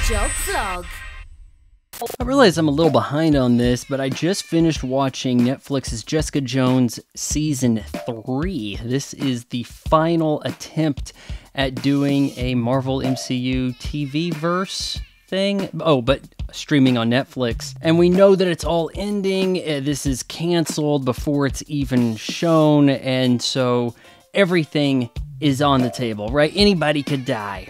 Job Vlog. I realize I'm a little behind on this, but I just finished watching Netflix's Jessica Jones Season 3. This is the final attempt at doing a Marvel MCU TV-verse thing. Oh, but streaming on Netflix. And we know that it's all ending. This is canceled before it's even shown, and so everything is on the table, right? Anybody could die.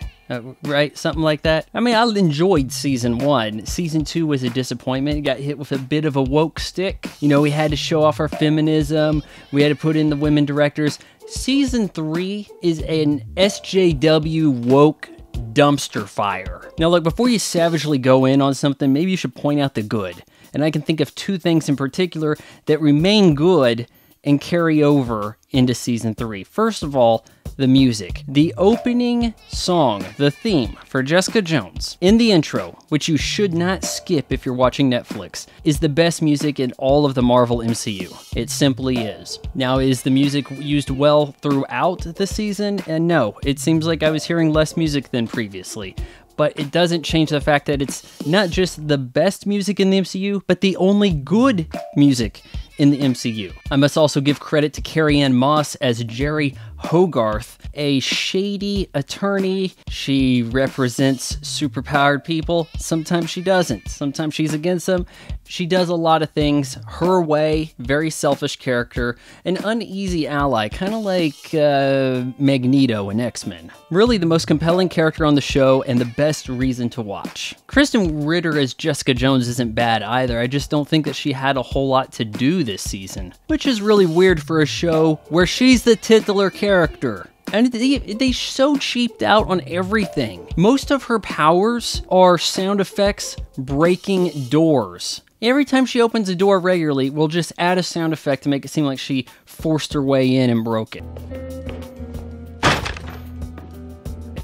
Right? Something like that. I mean, I enjoyed Season 1. Season 2 was a disappointment. It got hit with a bit of a woke stick. You know, we had to show off our feminism. We had to put in the women directors. Season 3 is an SJW woke dumpster fire. Now, look, before you savagely go in on something, maybe you should point out the good. And I can think of two things in particular that remain good and carry over into Season 3. First of all, the music. The opening song, the theme for Jessica Jones, in the intro, which you should not skip if you're watching Netflix, is the best music in all of the Marvel MCU. It simply is. Now, is the music used well throughout the season? And no, it seems like I was hearing less music than previously. But it doesn't change the fact that it's not just the best music in the MCU, but the only good music in the MCU. I must also give credit to Carrie-Anne Moss as Jeri Hogarth, a shady attorney. She represents superpowered people. Sometimes she doesn't. Sometimes she's against them. She does a lot of things her way. Very selfish character. An uneasy ally, kind of like Magneto in X-Men. Really the most compelling character on the show and the best reason to watch. Krysten Ritter as Jessica Jones isn't bad either. I just don't think that she had a whole lot to do this season, which is really weird for a show where she's the titular character. And they so cheaped out on everything. Most of her powers are sound effects breaking doors. Every time she opens a door regularly, we'll just add a sound effect to make it seem like she forced her way in and broke it.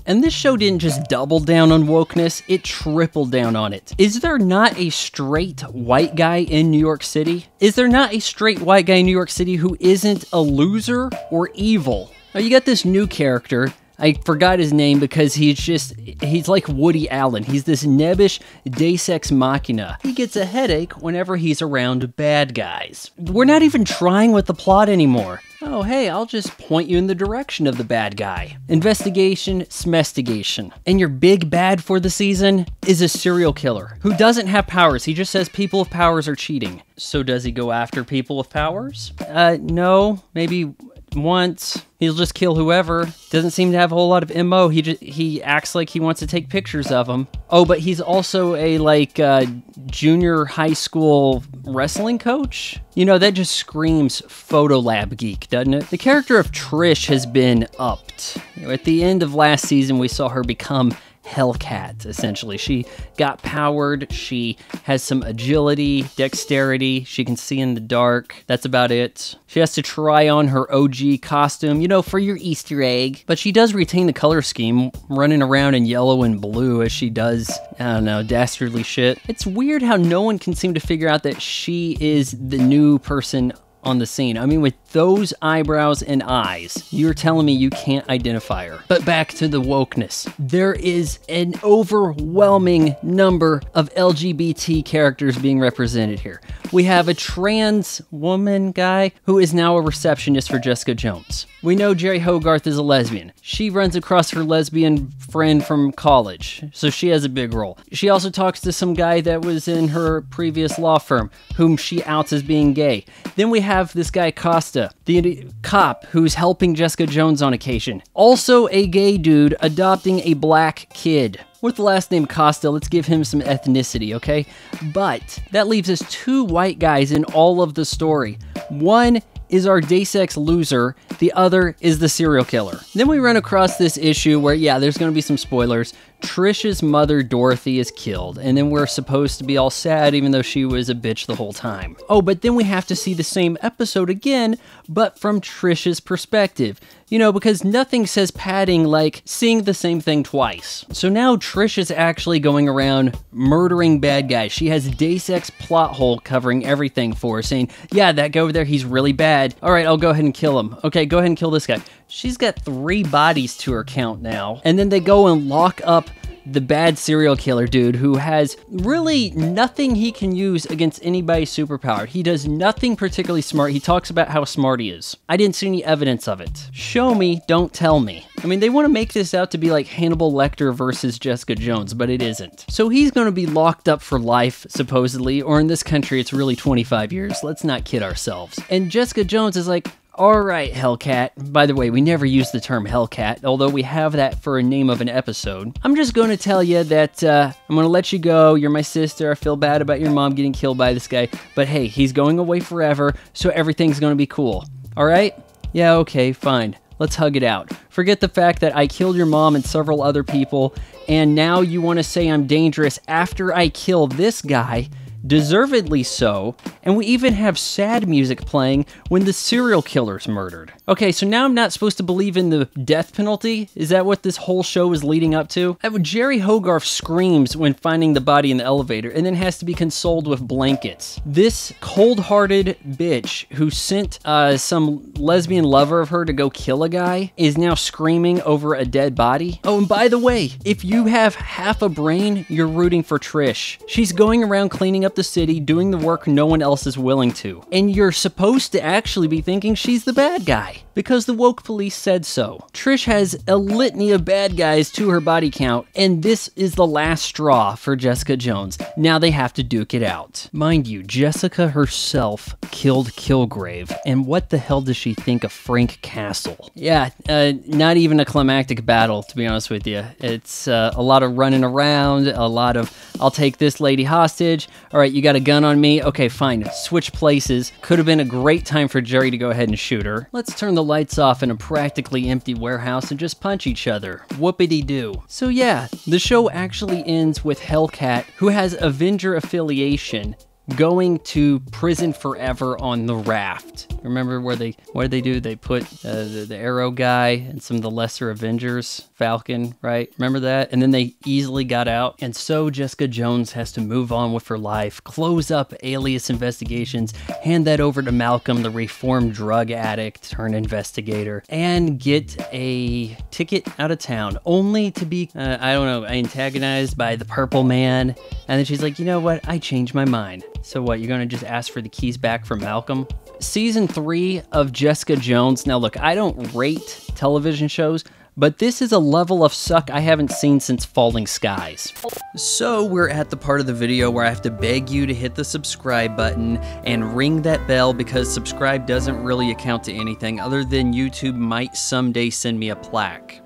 And this show didn't just double down on wokeness, it tripled down on it. Is there not a straight white guy in New York City? Is there not a straight white guy in New York City who isn't a loser or evil? Now you got this new character. I forgot his name because he's like Woody Allen. He's this nebbish deus ex machina. He gets a headache whenever he's around bad guys. We're not even trying with the plot anymore. Oh, hey, I'll just point you in the direction of the bad guy. Investigation, smestigation. And your big bad for the season is a serial killer who doesn't have powers. He just says people with powers are cheating. So does he go after people with powers? No, maybe once. He'll just kill whoever. Doesn't seem to have a whole lot of MO. He acts like he wants to take pictures of them. Oh, but he's also a junior high school wrestling coach? You know, that just screams Photolab geek, doesn't it? The character of Trish has been upped. At the end of last season, we saw her become Hellcat, essentially. She got powered, she has some agility, dexterity, she can see in the dark. That's about it. She has to try on her OG costume, you know, for your Easter egg. But she does retain the color scheme, running around in yellow and blue as she does, I don't know, dastardly shit. It's weird how no one can seem to figure out that she is the new person on the scene. I mean, with those eyebrows and eyes, you're telling me you can't identify her. But back to the wokeness. There is an overwhelming number of LGBT characters being represented here. We have a trans woman guy who is now a receptionist for Jessica Jones. We know Jeri Hogarth is a lesbian. She runs across her lesbian friend from college, so she has a big role. She also talks to some guy that was in her previous law firm, whom she outs as being gay. Then we have this guy Costa, the cop who's helping Jessica Jones on occasion. Also a gay dude adopting a black kid. With the last name Costa, let's give him some ethnicity, okay? But that leaves us two white guys in all of the story. One is our Deus Ex loser, the other is the serial killer. Then we run across this issue where, yeah, there's gonna be some spoilers. Trish's mother, Dorothy, is killed, and then we're supposed to be all sad even though she was a bitch the whole time. Oh, but then we have to see the same episode again, but from Trish's perspective. You know, because nothing says padding like seeing the same thing twice. So now Trish is actually going around murdering bad guys. She has Deus Ex plot hole covering everything for her, saying, yeah, that guy over there, he's really bad. All right, I'll go ahead and kill him. Okay, go ahead and kill this guy. She's got 3 bodies to her count now. And then they go and lock up the bad serial killer dude who has really nothing he can use against anybody's superpower. He does nothing particularly smart. He talks about how smart he is. I didn't see any evidence of it. Show me, don't tell me. I mean, they want to make this out to be like Hannibal Lecter versus Jessica Jones, but it isn't. So he's going to be locked up for life, supposedly, or in this country, it's really 25 years. Let's not kid ourselves. And Jessica Jones is like, all right, Hellcat. By the way, we never use the term Hellcat, although we have that for a name of an episode. I'm just going to tell you that I'm going to let you go. You're my sister. I feel bad about your mom getting killed by this guy. But hey, he's going away forever, so everything's going to be cool. All right? Yeah, okay, fine. Let's hug it out. Forget the fact that I killed your mom and several other people, and now you want to say I'm dangerous after I kill this guy. Deservedly so, and we even have sad music playing when the serial killer's murdered. Okay, so now I'm not supposed to believe in the death penalty? Is that what this whole show is leading up to? Jerry Hogarth screams when finding the body in the elevator and then has to be consoled with blankets. This cold-hearted bitch who sent some lesbian lover of her to go kill a guy is now screaming over a dead body. Oh, and by the way, if you have half a brain, you're rooting for Trish. She's going around cleaning up the city, doing the work no one else is willing to. And you're supposed to actually be thinking she's the bad guy, because the woke police said so. Trish has a litany of bad guys to her body count, and this is the last straw for Jessica Jones. Now they have to duke it out. Mind you, Jessica herself killed Kilgrave, and what the hell does she think of Frank Castle? Yeah, not even a climactic battle, to be honest with you. It's a lot of running around, a lot of, I'll take this lady hostage, all right, you got a gun on me? Okay, fine. Switch places. Could have been a great time for Jerry to go ahead and shoot her. Let's turn the lights off in a practically empty warehouse and just punch each other. Whoopity-doo. So yeah, the show actually ends with Hellcat, who has Avenger affiliation, going to prison forever on the raft. Remember what did they do? They put the Arrow guy and some of the lesser Avengers, Falcon, right? Remember that? And then they easily got out. And so Jessica Jones has to move on with her life, close up Alias investigations, hand that over to Malcolm, the reformed drug addict turned investigator, and get a ticket out of town, only to be, I don't know, antagonized by the Purple Man. And then she's like, you know what? I changed my mind. So what, you're gonna just ask for the keys back from Malcolm? Season 3 of Jessica Jones. Now look, I don't rate television shows, but this is a level of suck I haven't seen since Falling Skies. So we're at the part of the video where I have to beg you to hit the subscribe button and ring that bell, because subscribe doesn't really account to anything other than YouTube might someday send me a plaque.